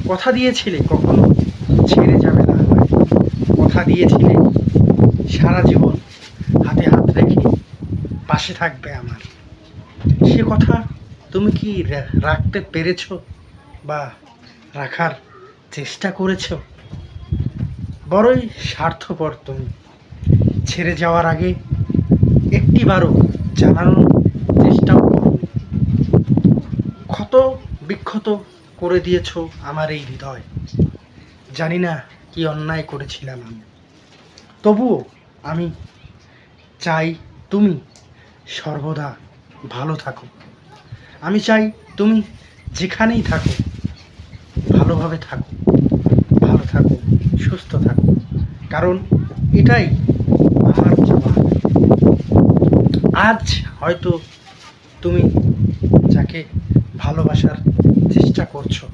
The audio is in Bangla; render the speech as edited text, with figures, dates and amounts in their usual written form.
কথা দিয়েছিলে কখনো ছেড়ে যাবে না আমায়, কথা দিয়েছিলে সারা জীবন হাতে হাত রেখে পাশে থাকবে আমার। সে কথা তুমি কি রাখতে পেরেছো বা রাখার চেষ্টা করেছো? বড়ই স্বার্থপর তুমি। ছেড়ে যাওয়ার আগে একটিবারও জানানোর চেষ্টাও করোনি। ক্ষত বিক্ষত করে দিয়েছো আমার এই হৃদয়। জানি না কি অন্যায় করেছিলাম আমি, তবুও আমি চাই তুমি সর্বদা ভালো থাকো। আমি চাই তুমি যেখানেই থাকো ভালোভাবে থাকো, ভালো থাকো, সুস্থ থাকো, কারণ এটাই আমার চাওয়া। আজ হয়তো তুমি যাকে ভালোবাসার চেষ্টা করছো